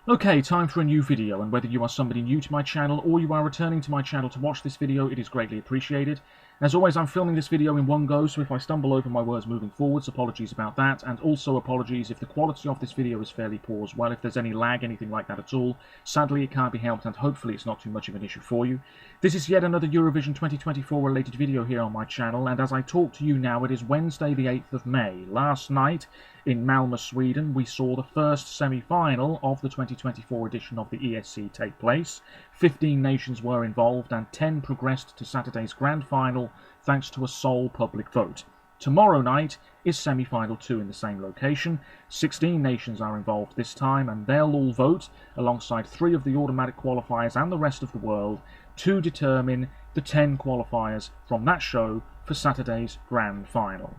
Okay, time for a new video, and whether you are somebody new to my channel or you are returning to my channel to watch this video, it is greatly appreciated. As always, I'm filming this video in one go, so if I stumble over my words moving forwards, apologies about that, and also apologies if the quality of this video is fairly poor as well. If there's any lag, anything like that at all, sadly it can't be helped, and hopefully it's not too much of an issue for you. This is yet another Eurovision 2024 related video here on my channel, and as I talk to you now, it is Wednesday the 8th of May. Last night, in Malmö, Sweden, we saw the first semi-final of the 2024 edition of the ESC take place. 15 nations were involved and 10 progressed to Saturday's grand final thanks to a sole public vote. Tomorrow night is semi-final 2 in the same location. 16 nations are involved this time, and they'll all vote alongside 3 of the automatic qualifiers and the rest of the world to determine the 10 qualifiers from that show for Saturday's grand final.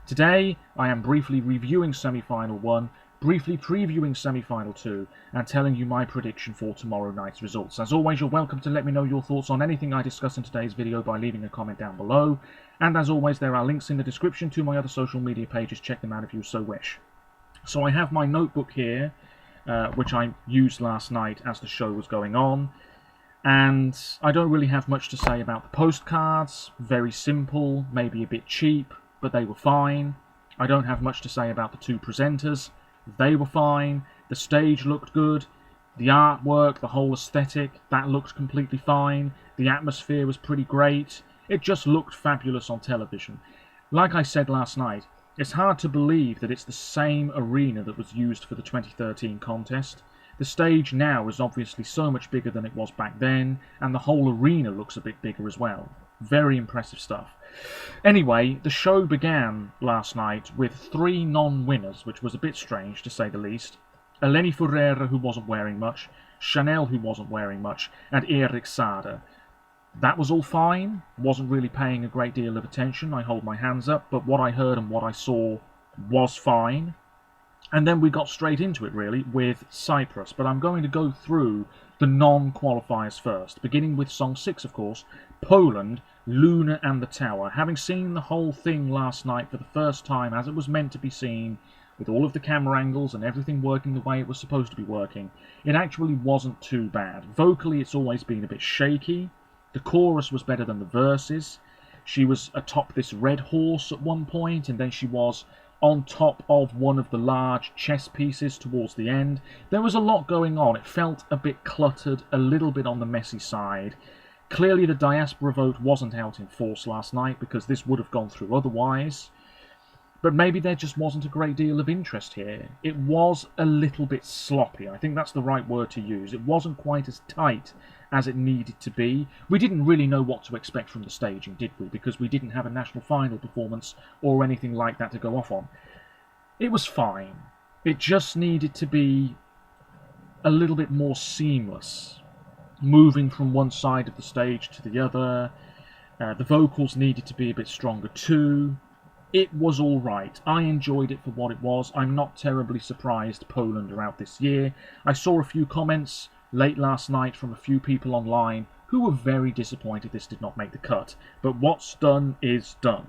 Today, I am briefly reviewing semi-final 1, briefly previewing semi-final 2, and telling you my prediction for tomorrow night's results. As always, you're welcome to let me know your thoughts on anything I discuss in today's video by leaving a comment down below, and as always, there are links in the description to my other social media pages. Check them out if you so wish. So I have my notebook here, which I used last night as the show was going on, and I don't really have much to say about the postcards. Very simple, maybe a bit cheap, but they were fine. I don't have much to say about the 2 presenters. They were fine. The stage looked good. The artwork, the whole aesthetic, that looked completely fine. The atmosphere was pretty great. It just looked fabulous on television. Like I said last night, it's hard to believe that it's the same arena that was used for the 2013 contest. The stage now is obviously so much bigger than it was back then, and the whole arena looks a bit bigger as well. Very impressive stuff. Anyway, the show began last night with 3 non-winners, which was a bit strange to say the least. Eleni Furera, who wasn't wearing much, Chanel, who wasn't wearing much, and Erik Saade. That was all fine. Wasn't really paying a great deal of attention. I hold my hands up, but what I heard and what I saw was fine. And then we got straight into it, really, with Cyprus. But I'm going to go through the non-qualifiers first, beginning with Song 6, of course, Poland, Luna and the Tower. Having seen the whole thing last night for the first time as it was meant to be seen, with all of the camera angles and everything working the way it was supposed to be working, it actually wasn't too bad. Vocally, it's always been a bit shaky. The chorus was better than the verses. She was atop this red horse at one point, and then she was on top of one of the large chess pieces towards the end. There was a lot going on. It felt a bit cluttered, a little bit on the messy side. Clearly the diaspora vote wasn't out in force last night, because this would have gone through otherwise. But maybe there just wasn't a great deal of interest here. It was a little bit sloppy. I think that's the right word to use. It wasn't quite as tight as it needed to be. We didn't really know what to expect from the staging, did we? Because we didn't have a national final performance or anything like that to go off on. It was fine. It just needed to be a little bit more seamless, moving from one side of the stage to the other. The vocals needed to be a bit stronger too. It was alright. I enjoyed it for what it was. I'm not terribly surprised Poland are out this year. I saw a few comments late last night from a few people online who were very disappointed this did not make the cut. But what's done is done.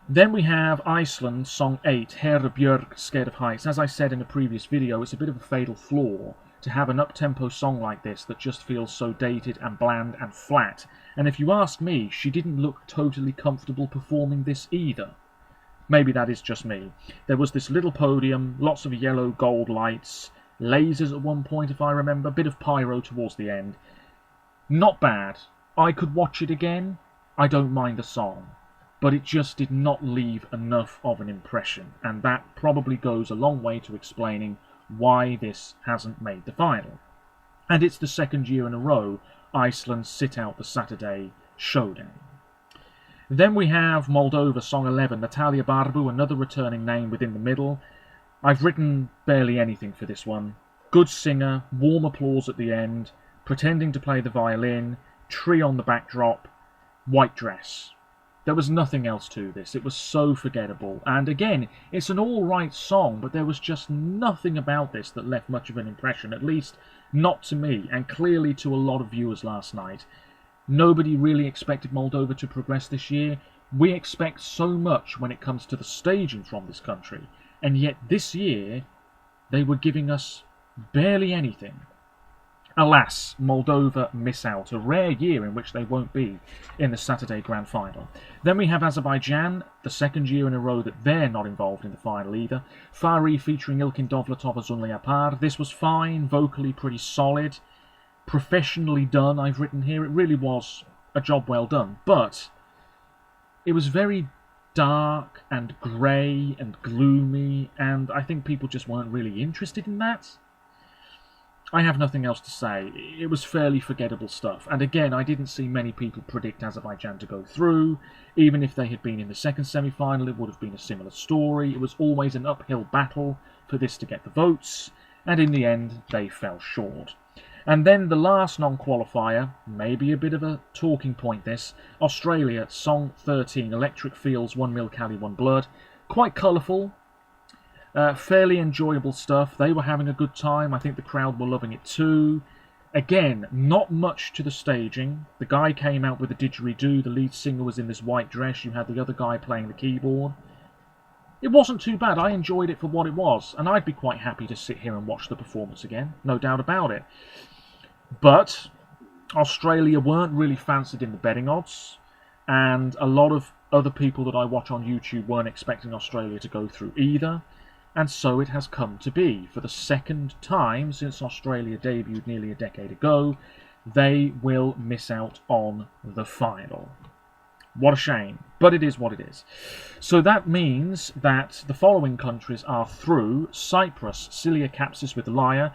Then we have Iceland, Song 8, Björk, Scared of Heights. As I said in a previous video, it's a bit of a fatal flaw to have an up-tempo song like this that just feels so dated and bland and flat. And if you ask me, she didn't look totally comfortable performing this either. Maybe that is just me. There was this little podium, lots of yellow gold lights, lasers at one point if I remember, a bit of pyro towards the end. Not bad. I could watch it again. I don't mind the song. But it just did not leave enough of an impression, and that probably goes a long way to explaining why this hasn't made the final. And it's the second year in a row Iceland sit out the Saturday showdown. Then we have Moldova, Song 11, Natalia Barbu, another returning name within the middle. I've written barely anything for this one. Good singer, warm applause at the end, pretending to play the violin, tree on the backdrop, white dress. There was nothing else to this. It was so forgettable. And again, it's an alright song, but there was just nothing about this that left much of an impression, at least not to me, and clearly to a lot of viewers last night. Nobody really expected Moldova to progress this year. We expect so much when it comes to the staging from this country, and yet this year they were giving us barely anything. Alas, Moldova miss out, a rare year in which they won't be in the Saturday Grand Final. Then we have Azerbaijan, the second year in a row that they're not involved in the final either. Fari featuring Ilkin Dovlatov as Unli Apar. This was fine, vocally pretty solid, professionally done, I've written here. It really was a job well done, but it was very dark and grey and gloomy, and I think people just weren't really interested in that. I have nothing else to say. It was fairly forgettable stuff. And again, I didn't see many people predict Azerbaijan to go through. Even if they had been in the second semi-final, it would have been a similar story. It was always an uphill battle for this to get the votes. And in the end, they fell short. And then the last non-qualifier, maybe a bit of a talking point this, Australia, Song 13, Electric Fields, 1 Mil Cali, 1 Blood. Quite colourful. Fairly enjoyable stuff. They were having a good time. I think the crowd were loving it too. Again, not much to the staging. The guy came out with a didgeridoo. The lead singer was in this white dress. You had the other guy playing the keyboard. It wasn't too bad. I enjoyed it for what it was. And I'd be quite happy to sit here and watch the performance again. No doubt about it. But Australia weren't really fancied in the betting odds. And a lot of other people that I watch on YouTube weren't expecting Australia to go through either. And so it has come to be. For the second time since Australia debuted nearly a decade ago, they will miss out on the final. What a shame, but it is what it is. So that means that the following countries are through. Cyprus, Cilia Capsis with Liar.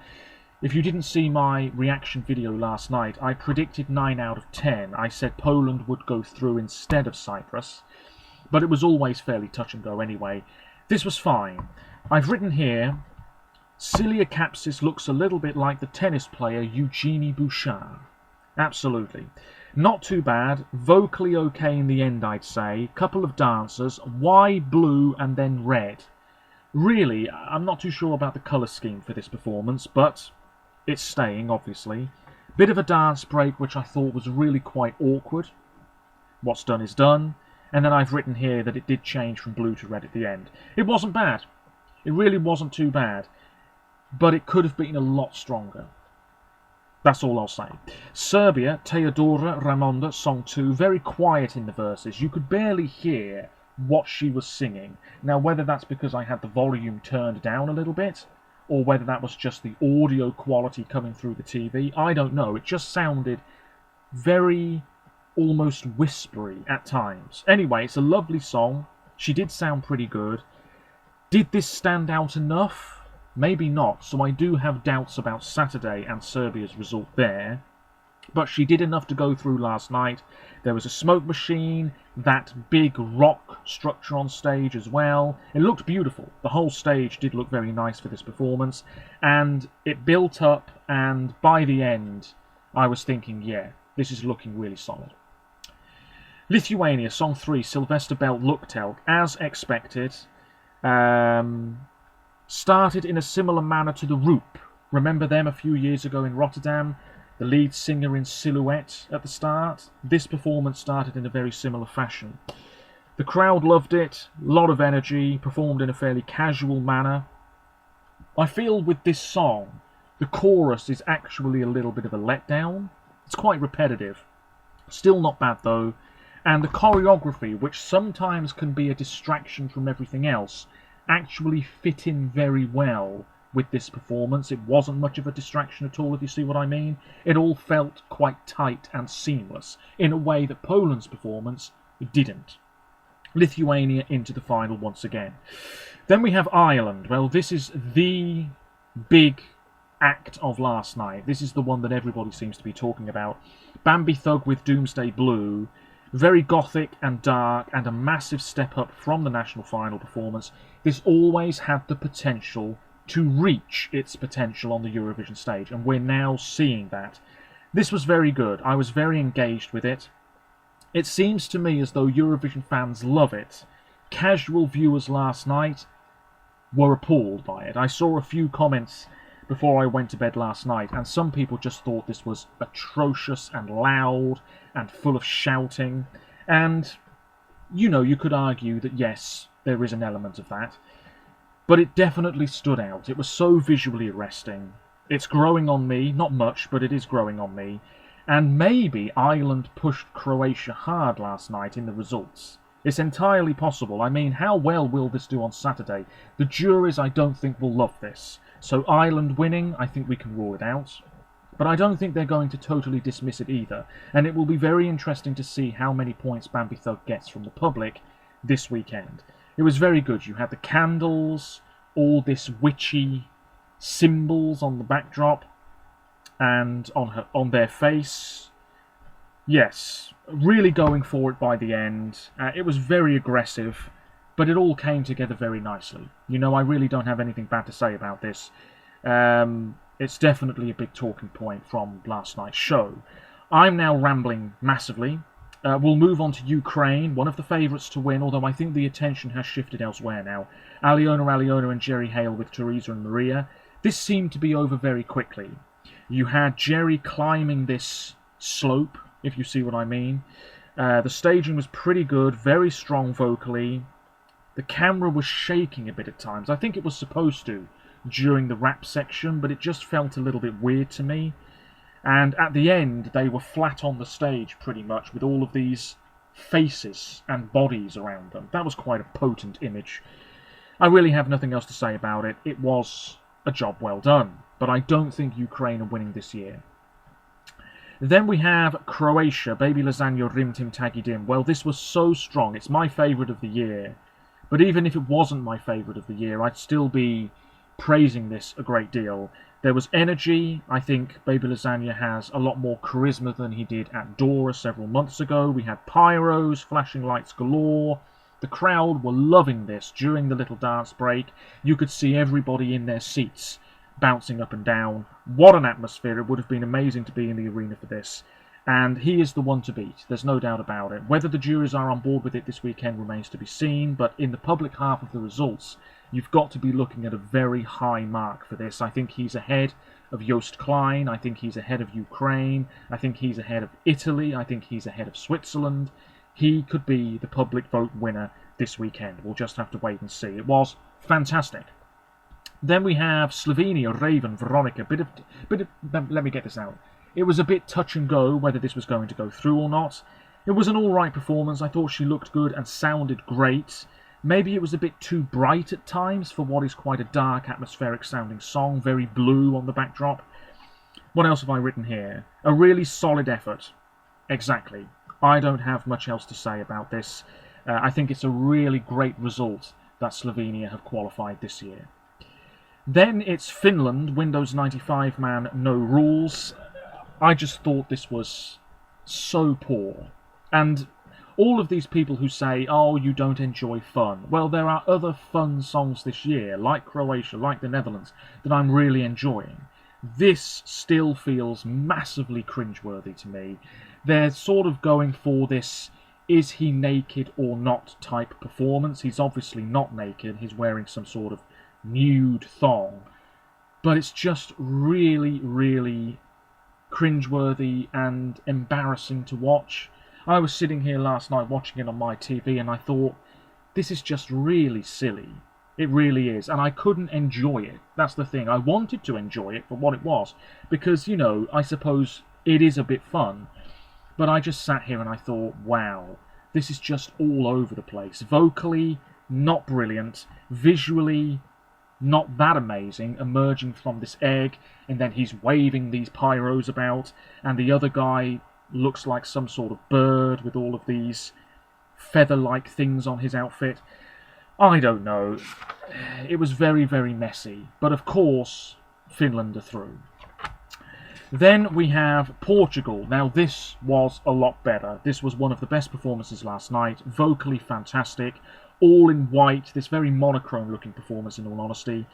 If you didn't see my reaction video last night, I predicted 9 out of 10. I said Poland would go through instead of Cyprus, but it was always fairly touch and go anyway. This was fine. I've written here, Cilia Capsis looks a little bit like the tennis player Eugenie Bouchard. Absolutely. Not too bad. Vocally okay in the end, I'd say. Couple of dancers. Why blue and then red? Really, I'm not too sure about the colour scheme for this performance, but it's staying, obviously. Bit of a dance break, which I thought was really quite awkward. What's done is done. And then I've written here that it did change from blue to red at the end. It wasn't bad. It really wasn't too bad, but it could have been a lot stronger. That's all I'll say. Serbia, Teodora Ramonda, Song 2, very quiet in the verses. You could barely hear what she was singing. Now, whether that's because I had the volume turned down a little bit, or whether that was just the audio quality coming through the TV, I don't know. It just sounded very almost whispery at times. Anyway, it's a lovely song. She did sound pretty good. Did this stand out enough? Maybe not, so I do have doubts about Saturday and Serbia's result there. But she did enough to go through last night. There was a smoke machine, that big rock structure on stage as well. It looked beautiful. The whole stage did look very nice for this performance. And it built up, and by the end, I was thinking, yeah, this is looking really solid. Lithuania, Song 3, Sylvester Bel, Luktelk, as expected. Started in a similar manner to the Roop. Remember them a few years ago in Rotterdam? The lead singer in Silhouette at the start. This performance started in a very similar fashion. The crowd loved it, a lot of energy, performed in a fairly casual manner. I feel with this song, the chorus is actually a little bit of a letdown. It's quite repetitive. Still not bad though. And the choreography, which sometimes can be a distraction from everything else, actually fit in very well with this performance. It wasn't much of a distraction at all, if you see what I mean. It all felt quite tight and seamless, in a way that Poland's performance didn't. Lithuania into the final once again. Then we have Ireland. Well, this is the big act of last night. This is the one that everybody seems to be talking about. Bambi Thug with Doomsday Blue. Very gothic and dark, and a massive step up from the national final performance. This always had the potential to reach its potential on the Eurovision stage, and we're now seeing that. This was very good. I was very engaged with it. It seems to me as though Eurovision fans love it. Casual viewers last night were appalled by it. I saw a few comments before I went to bed last night, and some people just thought this was atrocious and loud and full of shouting. And, you know, you could argue that yes, there is an element of that. but it definitely stood out. It was so visually arresting. It's growing on me, not much, but it is growing on me. And maybe Ireland pushed Croatia hard last night in the results. It's entirely possible. I mean, how well will this do on Saturday? The juries, I don't think, will love this. So Ireland winning, I think we can rule it out. But I don't think they're going to totally dismiss it either. And it will be very interesting to see how many points Bambi Thug gets from the public this weekend. It was very good. You had the candles, all this witchy symbols on the backdrop and on their face. Yes, really going for it by the end. It was very aggressive, but it all came together very nicely. You know, I really don't have anything bad to say about this. It's definitely a big talking point from last night's show. I'm now rambling massively. We'll move on to Ukraine, one of the favourites to win, although I think the attention has shifted elsewhere now. Aliona and Jerry Hale with Teresa and Maria. This seemed to be over very quickly. You had Jerry climbing this slope, if you see what I mean. The staging was pretty good, very strong vocally. The camera was shaking a bit at times. I think it was supposed to during the rap section, but it just felt a little bit weird to me. And at the end, they were flat on the stage, pretty much, with all of these faces and bodies around them. That was quite a potent image. I really have nothing else to say about it. It was a job well done, but I don't think Ukraine are winning this year. Then we have Croatia, Baby Lasagna Rim Tim Taggy Dim. Well, this was so strong. It's my favourite of the year. But even if it wasn't my favourite of the year, I'd still be praising this a great deal. There was energy. I think Baby Lasagna has a lot more charisma than he did at Dora several months ago. We had pyros, flashing lights galore. The crowd were loving this during the little dance break. You could see everybody in their seats bouncing up and down. What an atmosphere. It would have been amazing to be in the arena for this. And he is the one to beat. There's no doubt about it. Whether the juries are on board with it this weekend remains to be seen, but in the public half of the results, you've got to be looking at a very high mark for this. I think he's ahead of Joost Klein. I think he's ahead of Ukraine. I think he's ahead of Italy. I think he's ahead of Switzerland. He could be the public vote winner this weekend. We'll just have to wait and see. It was fantastic. Then we have Slovenia, Raven, Veronica. Let me get this out. It was a bit touch and go whether this was going to go through or not. It was an alright performance. I thought she looked good and sounded great. Maybe it was a bit too bright at times for what is quite a dark, atmospheric sounding song. Very blue on the backdrop. What else have I written here? A really solid effort. Exactly. I don't have much else to say about this. I think it's a really great result that Slovenia have qualified this year. Then it's Finland, Windows 95 man, no rules. I just thought this was so poor. And all of these people who say, oh, you don't enjoy fun. Well, there are other fun songs this year, like Croatia, like the Netherlands, that I'm really enjoying. This still feels massively cringeworthy to me. They're sort of going for this is he naked or not type performance. He's obviously not naked. He's wearing some sort of nude thong. But it's just really, really cringeworthy and embarrassing to watch. I was sitting here last night watching it on my TV and I thought, this is just really silly. It really is. And I couldn't enjoy it. That's the thing. I wanted to enjoy it for what it was. Because, you know, I suppose it is a bit fun. But I just sat here and I thought, wow, this is just all over the place. Vocally, not brilliant. Visually, not that amazing. Emerging from this egg, and then he's waving these pyros about, and the other guy looks like some sort of bird with all of these feather-like things on his outfit. I don't know. It was very, very messy. But of course, Finland are through. Then we have Portugal. Now this was a lot better. This was one of the best performances last night. Vocally fantastic. All in white. This very monochrome looking performance in all honesty.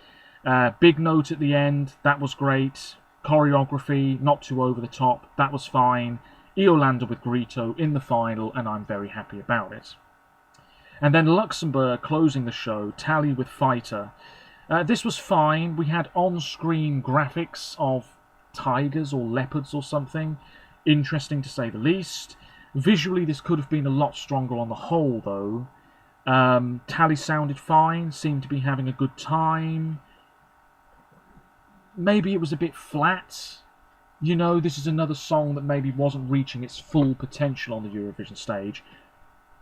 Big note at the end. That was great. Choreography, not too over the top. That was fine. Iolanda with Grito in the final, and I'm very happy about it. And then Luxembourg closing the show. Tally with Fighter. This was fine. We had on-screen graphics of tigers or leopards or something. Interesting to say the least. Visually, this could have been a lot stronger on the whole, though. Tally sounded fine, seemed to be having a good time. Maybe it was a bit flat. You know, this is another song that maybe wasn't reaching its full potential on the Eurovision stage,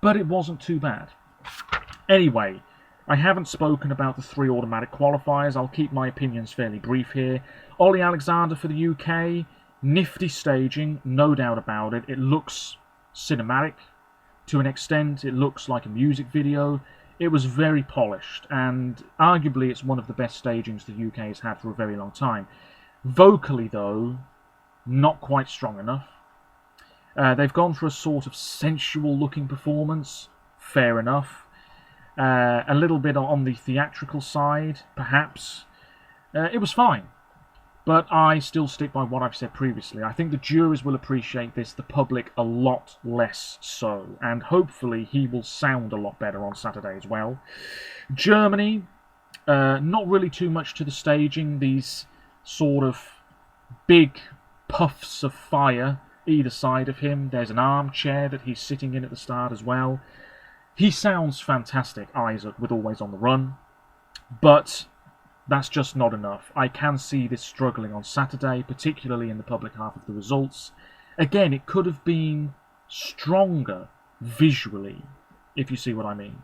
but it wasn't too bad. Anyway, I haven't spoken about the 3 automatic qualifiers. I'll keep my opinions fairly brief here. Ollie Alexander for the UK, nifty staging, no doubt about it. It looks cinematic to an extent. It looks like a music video. It was very polished, and arguably it's one of the best stagings the UK has had for a very long time. Vocally, though, not quite strong enough. They've gone for a sort of sensual-looking performance. Fair enough. A little bit on the theatrical side, perhaps. It was fine. But I still stick by what I've said previously. I think the juries will appreciate this, the public a lot less so. And hopefully he will sound a lot better on Saturday as well. Germany, not really too much to the staging. These sort of big puffs of fire either side of him. There's an armchair that he's sitting in at the start as well. He sounds fantastic, Isaac, with Always on the Run. But that's just not enough. I can see this struggling on Saturday, particularly in the public half of the results. Again, it could have been stronger visually, if you see what I mean.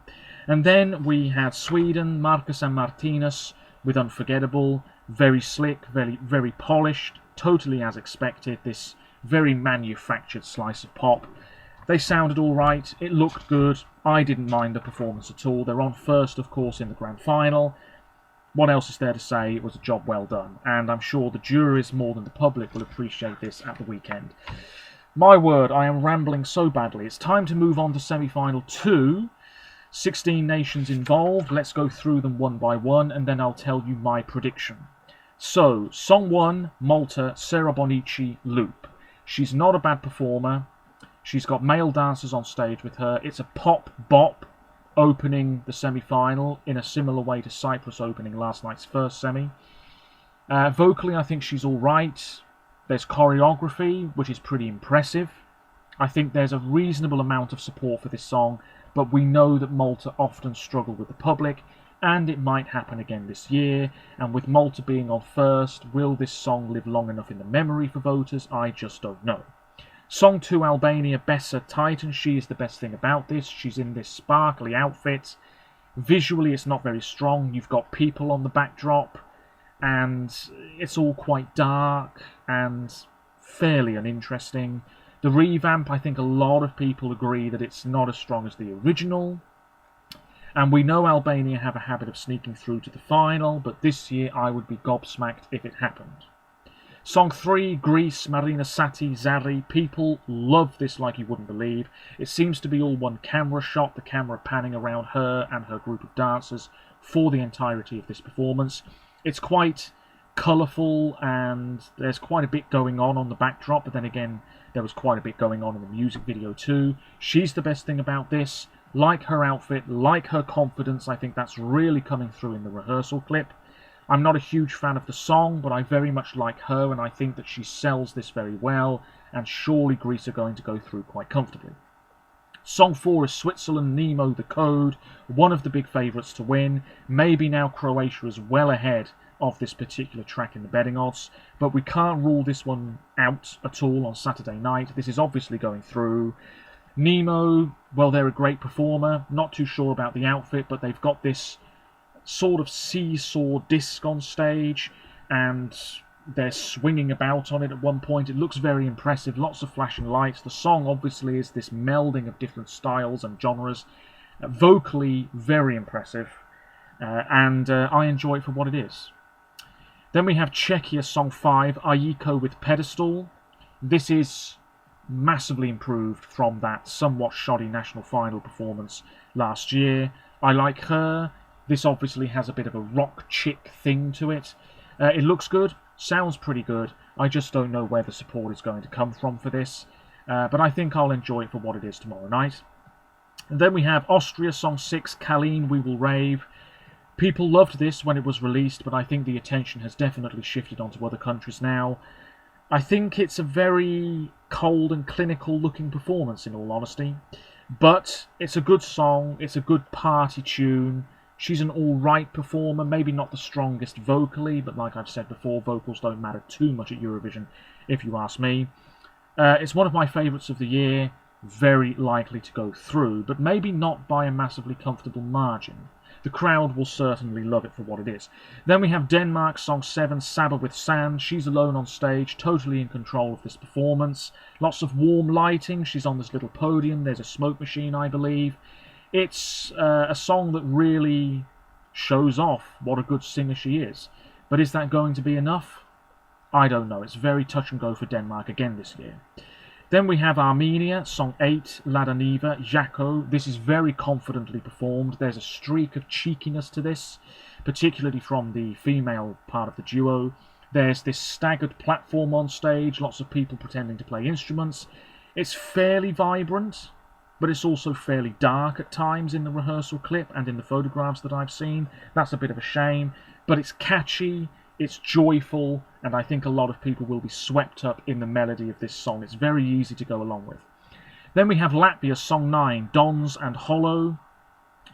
And then we had Sweden, Marcus and Martinez with Unforgettable. Very slick, very polished, totally as expected. This very manufactured slice of pop. They sounded alright, it looked good. I didn't mind the performance at all. They're on first, of course, in the grand final. What else is there to say? It was a job well done, and I'm sure the juries more than the public will appreciate this at the weekend. My word, I am rambling so badly. It's time to move on to semi-final 2. 16 nations involved. Let's go through them one by one, and then I'll tell you my prediction. So, Song 1, Malta, Sarah Bonici, Loop. She's not a bad performer. She's got male dancers on stage with her. It's a pop bop opening the semi-final in a similar way to Cyprus opening last night's first semi. Vocally, I think she's all right. There's choreography, which is pretty impressive. I think there's a reasonable amount of support for this song, but we know that Malta often struggle with the public, and it might happen again this year. And with Malta being on first, will this song live long enough in the memory for voters? I just don't know. Song 2, Albania, Bessa Titan. She is the best thing about this. She's in this sparkly outfit. Visually, it's not very strong. You've got people on the backdrop, and it's all quite dark and fairly uninteresting. The revamp, I think a lot of people agree that it's not as strong as the original. And we know Albania have a habit of sneaking through to the final, but this year I would be gobsmacked if it happened. Song 3, Greece, Marina Sati, Zari. People love this like you wouldn't believe. It seems to be all one camera shot, the camera panning around her and her group of dancers for the entirety of this performance. It's quite colourful, and there's quite a bit going on the backdrop, but then again, there was quite a bit going on in the music video too. She's the best thing about this. Like her outfit, like her confidence, I think that's really coming through in the rehearsal clip. I'm not a huge fan of the song, but I very much like her, and I think that she sells this very well, and surely Greece are going to go through quite comfortably. Song 4 is Switzerland, Nemo, The Code, one of the big favourites to win. Maybe now Croatia is well ahead of this particular track in the betting odds, but we can't rule this one out at all on Saturday night. This is obviously going through. Nemo, well, they're a great performer. Not too sure about the outfit, but they've got this sort of seesaw disc on stage, and they're swinging about on it at one point. It looks very impressive, lots of flashing lights. The song obviously is this melding of different styles and genres. Vocally, very impressive, and I enjoy it for what it is. Then we have Czechia, Song 5, Aiko with Pedestal. This is massively improved from that somewhat shoddy national final performance last year. I like her. This obviously has a bit of a rock chick thing to it. It looks good, sounds pretty good. I just don't know where the support is going to come from for this. But I think I'll enjoy it for what it is tomorrow night. And then we have Austria, Song 6, Kalin, We Will Rave. People loved this when it was released, but I think the attention has definitely shifted onto other countries now. I think it's a very cold and clinical looking performance, in all honesty. But it's a good song, it's a good party tune. She's an alright performer, maybe not the strongest vocally, but like I've said before, vocals don't matter too much at Eurovision, if you ask me. It's one of my favourites of the year, very likely to go through, but maybe not by a massively comfortable margin. The crowd will certainly love it for what it is. Then we have Denmark, song 7, Saddle with Sand. She's alone on stage, totally in control of this performance. Lots of warm lighting, she's on this little podium, there's a smoke machine, I believe. It's a song that really shows off what a good singer she is. But is that going to be enough? I don't know. It's very touch and go for Denmark again this year. Then we have Armenia, song 8, Lada Niva, Jaco. This is very confidently performed. There's a streak of cheekiness to this, particularly from the female part of the duo. There's this staggered platform on stage, lots of people pretending to play instruments. It's fairly vibrant, but it's also fairly dark at times in the rehearsal clip and in the photographs that I've seen. That's a bit of a shame, but it's catchy, it's joyful, and I think a lot of people will be swept up in the melody of this song. It's very easy to go along with. Then we have Latvia, song 9, Dons and Hollow.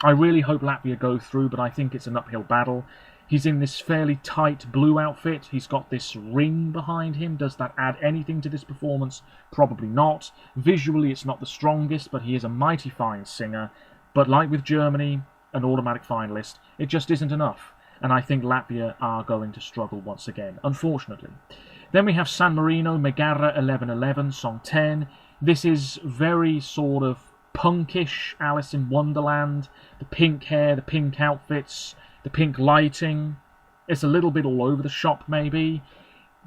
I really hope Latvia go through, but I think it's an uphill battle. He's in this fairly tight blue outfit. He's got this ring behind him. Does that add anything to this performance? Probably not. Visually, it's not the strongest, but he is a mighty fine singer. But like with Germany, an automatic finalist, it just isn't enough. And I think Latvia are going to struggle once again, unfortunately. Then we have San Marino, Megara 1111, song 10. This is very sort of punkish Alice in Wonderland. The pink hair, the pink outfits, the pink lighting. It's a little bit all over the shop, maybe.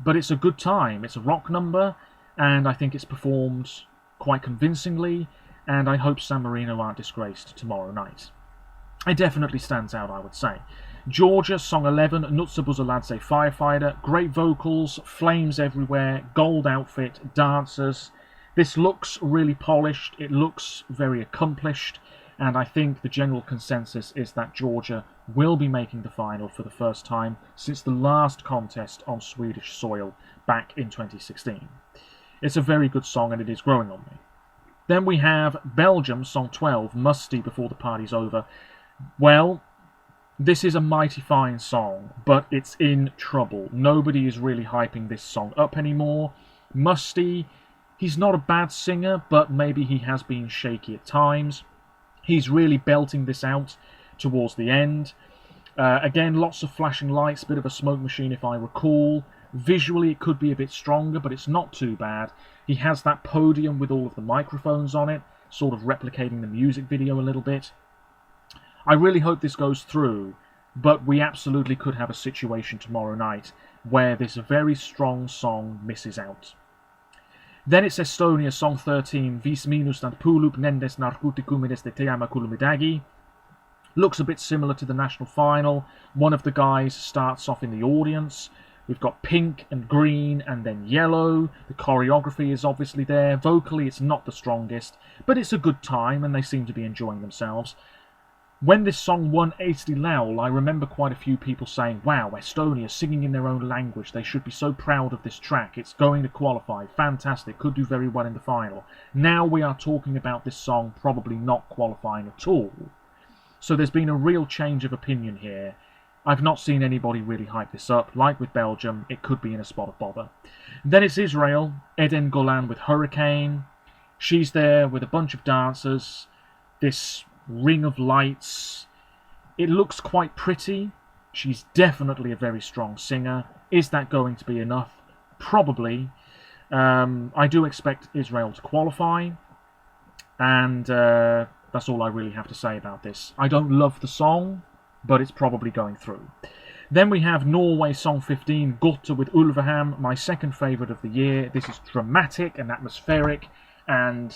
But it's a good time. It's a rock number, and I think it's performed quite convincingly. And I hope San Marino aren't disgraced tomorrow night. It definitely stands out, I would say. Georgia, song 11, Nutsa Buzaladze Firefighter. Great vocals, flames everywhere, gold outfit, dancers. This looks really polished, it looks very accomplished, and I think the general consensus is that Georgia will be making the final for the first time since the last contest on Swedish soil back in 2016. It's a very good song and it is growing on me. Then we have Belgium, song 12, Musty Before the Party's Over. Well, this is a mighty fine song, but it's in trouble. Nobody is really hyping this song up anymore. Musty, he's not a bad singer, but maybe he has been shaky at times. He's really belting this out towards the end. Again, lots of flashing lights, bit of a smoke machine if I recall. Visually, it could be a bit stronger, but it's not too bad. He has that podium with all of the microphones on it, sort of replicating the music video a little bit. I really hope this goes through, but we absolutely could have a situation tomorrow night where this very strong song misses out. Then it's Estonia, song 13, Vis minus and pulup nendes narkutikumides de teama kulumidagi. Looks a bit similar to the national final. One of the guys starts off in the audience. We've got pink and green and then yellow. The choreography is obviously there. Vocally, it's not the strongest, but it's a good time and they seem to be enjoying themselves. When this song won Eesti Laul, I remember quite a few people saying, wow, Estonia singing in their own language, they should be so proud of this track, it's going to qualify, fantastic, could do very well in the final. Now we are talking about this song probably not qualifying at all. So there's been a real change of opinion here. I've not seen anybody really hype this up. Like with Belgium, it could be in a spot of bother. Then it's Israel, Eden Golan with Hurricane. She's there with a bunch of dancers. This ring of lights. It looks quite pretty. She's definitely a very strong singer. Is that going to be enough? Probably. I do expect Israel to qualify, and that's all I really have to say about this. I don't love the song, but it's probably going through. Then we have Norway, song 15, Gotta with Ulveham, my second favourite of the year. This is dramatic and atmospheric, and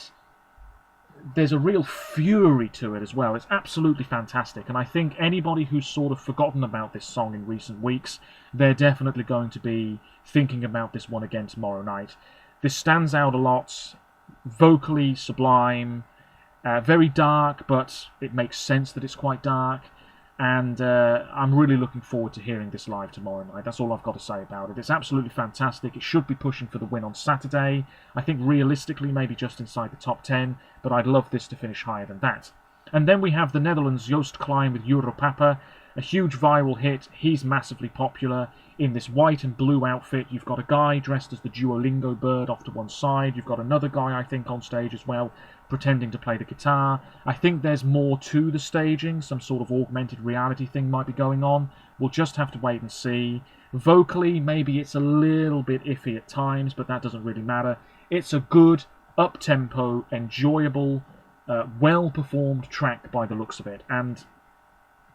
there's a real fury to it as well. It's absolutely fantastic, and I think anybody who's sort of forgotten about this song in recent weeks, they're definitely going to be thinking about this one again tomorrow night. This stands out a lot, vocally sublime, very dark, but it makes sense that it's quite dark. and I'm really looking forward to hearing this live tomorrow night. That's all I've got to say about it. It's absolutely fantastic. It should be pushing for the win on Saturday. I think realistically maybe just inside the top 10, but I'd love this to finish higher than that. And then we have the Netherlands' Joost Klein with Europapa, a huge viral hit. He's massively popular. In this white and blue outfit, you've got a guy dressed as the Duolingo bird off to one side. You've got another guy, I think, on stage as well, pretending to play the guitar. I think there's more to the staging. Some sort of augmented reality thing might be going on. We'll just have to wait and see. Vocally, maybe it's a little bit iffy at times, but that doesn't really matter. It's a good, up-tempo, enjoyable, well-performed track by the looks of it. And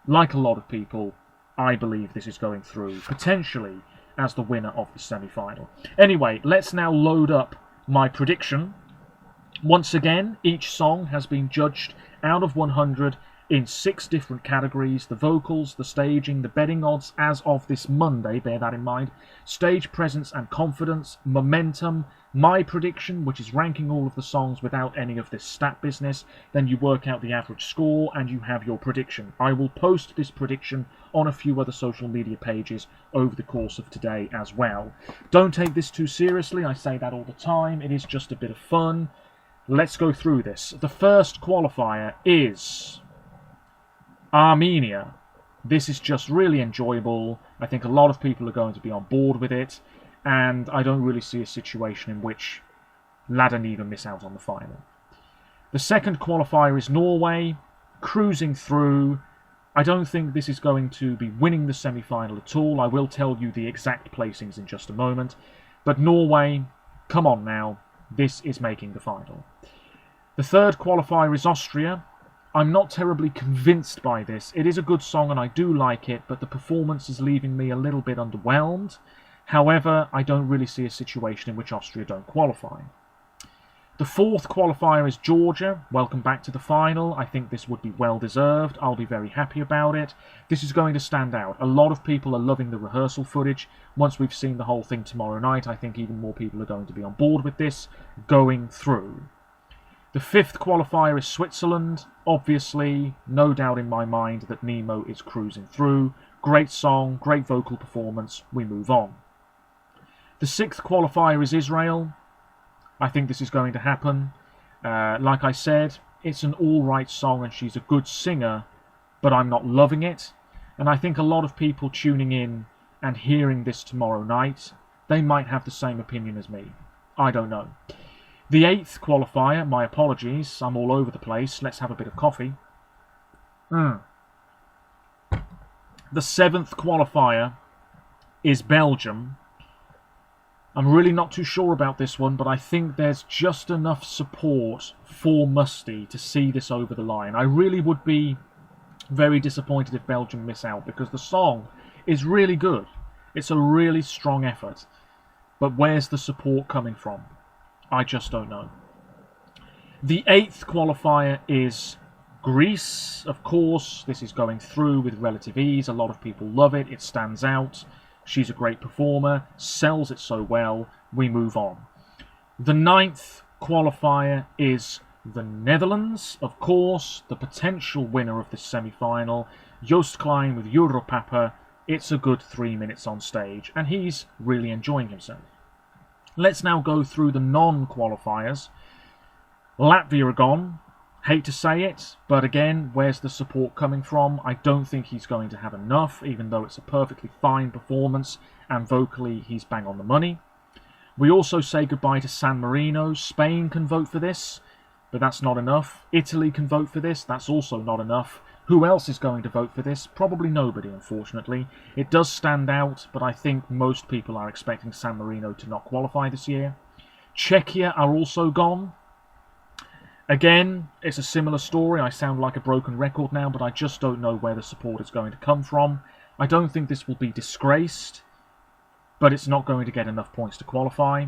like a lot of people, I believe this is going through, potentially, as the winner of the semi-final. Anyway, let's now load up my prediction. Once again, each song has been judged out of 100 in 6 different categories: the vocals, the staging, the betting odds as of this Monday, bear that in mind, stage presence and confidence, momentum, my prediction, which is ranking all of the songs without any of this stat business. Then you work out the average score and you have your prediction. I will post this prediction on a few other social media pages over the course of today as well. Don't take this too seriously, I say that all the time, it is just a bit of fun. Let's go through this. The first qualifier is Armenia. This is just really enjoyable. I think a lot of people are going to be on board with it, and I don't really see a situation in which Ladaniva miss out on the final. The second qualifier is Norway, cruising through. I don't think this is going to be winning the semi-final at all. I will tell you the exact placings in just a moment. But Norway, come on now, this is making the final. The third qualifier is Austria. I'm not terribly convinced by this. It is a good song and I do like it, but the performance is leaving me a little bit underwhelmed. However, I don't really see a situation in which Austria don't qualify. The fourth qualifier is Georgia. Welcome back to the final. I think this would be well deserved. I'll be very happy about it. This is going to stand out. A lot of people are loving the rehearsal footage. Once we've seen the whole thing tomorrow night, I think even more people are going to be on board with this going through. The fifth qualifier is Switzerland. Obviously, no doubt in my mind that Nemo is cruising through. Great song, great vocal performance. We move on. The sixth qualifier is Israel. I think this is going to happen. Like I said, it's an alright song and she's a good singer, but I'm not loving it. And I think a lot of people tuning in and hearing this tomorrow night, they might have the same opinion as me. I don't know. The eighth qualifier, my apologies, I'm all over the place. Let's have a bit of coffee. The seventh qualifier is Belgium. I'm really not too sure about this one, but I think there's just enough support for Musty to see this over the line. I really would be very disappointed if Belgium miss out, because the song is really good. It's a really strong effort. But where's the support coming from? I just don't know. The eighth qualifier is Greece. Of course, this is going through with relative ease. A lot of people love it. It stands out. She's a great performer, sells it so well, we move on. The ninth qualifier is the Netherlands, of course, the potential winner of this semi-final. Joost Klein with Europapa. It's a good 3 minutes on stage, and he's really enjoying himself. Let's now go through the non-qualifiers. Latvia are gone. Hate to say it, but again, where's the support coming from? I don't think he's going to have enough, even though it's a perfectly fine performance, and vocally he's bang on the money. We also say goodbye to San Marino. Spain can vote for this, but that's not enough. Italy can vote for this, that's also not enough. Who else is going to vote for this? Probably nobody, unfortunately. It does stand out, but I think most people are expecting San Marino to not qualify this year. Czechia are also gone. Again, it's a similar story. I sound like a broken record now, but I just don't know where the support is going to come from. I don't think this will be disgraced, but it's not going to get enough points to qualify.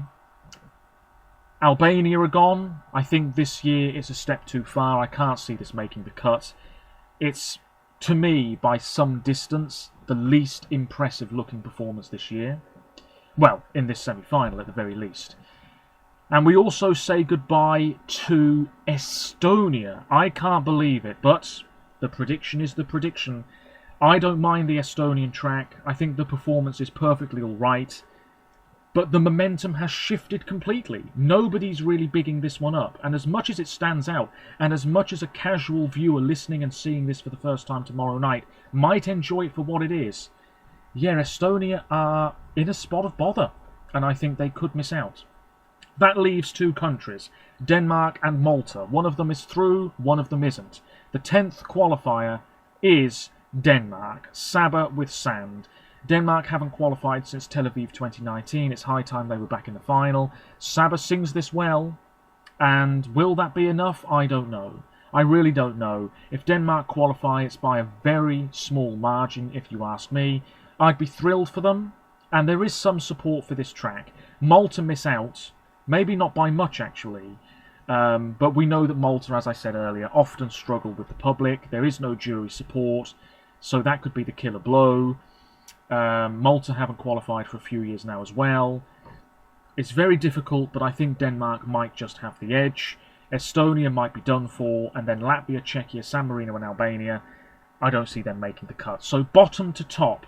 Albania are gone. I think this year is a step too far. I can't see this making the cut. It's, to me, by some distance, the least impressive looking performance this year. Well, in this semi-final at the very least. And we also say goodbye to Estonia. I can't believe it, but the prediction is the prediction. I don't mind the Estonian track. I think the performance is perfectly alright. But the momentum has shifted completely. Nobody's really bigging this one up. And as much as it stands out, and as much as a casual viewer listening and seeing this for the first time tomorrow night might enjoy it for what it is, yeah, Estonia are in a spot of bother. And I think they could miss out. That leaves two countries, Denmark and Malta. One of them is through, one of them isn't. The 10th qualifier is Denmark. Saba with sand. Denmark haven't qualified since Tel Aviv 2019. It's high time they were back in the final. Saba sings this well, and will that be enough? I don't know. I really don't know. If Denmark qualify, it's by a very small margin, if you ask me. I'd be thrilled for them, and there is some support for this track. Malta miss out, maybe not by much actually, but we know that Malta, as I said earlier, often struggle with the public. There is no jury support, so that could be the killer blow. Malta haven't qualified for a few years now as well. It's very difficult, but I think Denmark might just have the edge. Estonia might be done for, and then Latvia, Czechia, San Marino and Albania, I don't see them making the cut. So bottom to top,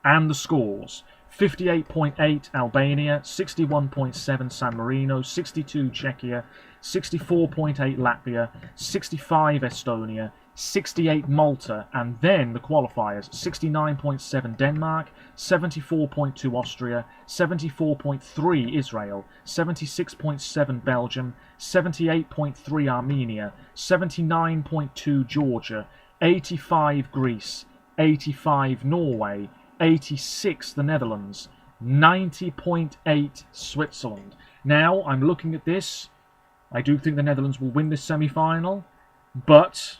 and the scores: 58.8 Albania, 61.7 San Marino, 62 Czechia, 64.8 Latvia, 65 Estonia, 68 Malta, and then the qualifiers: 69.7 Denmark, 74.2 Austria, 74.3 Israel, 76.7 Belgium, 78.3 Armenia, 79.2 Georgia, 85 Greece, 85 Norway, 86 the Netherlands, 90.8 Switzerland. Now, I'm looking at this. I do think the Netherlands will win this semi-final, but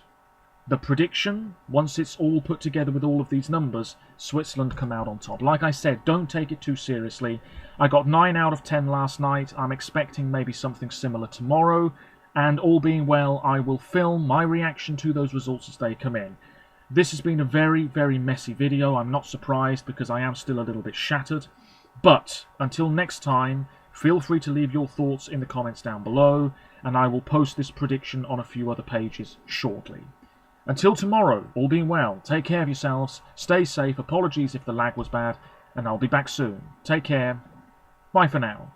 the prediction, once it's all put together with all of these numbers, Switzerland come out on top. Like I said, don't take it too seriously. I got 9 out of 10 last night. I'm expecting maybe something similar tomorrow, and all being well, I will film my reaction to those results as they come in. This has been a very, very messy video. I'm not surprised because I am still a little bit shattered. But until next time, feel free to leave your thoughts in the comments down below, and I will post this prediction on a few other pages shortly. Until tomorrow, all being well, take care of yourselves, stay safe, apologies if the lag was bad, and I'll be back soon. Take care, bye for now.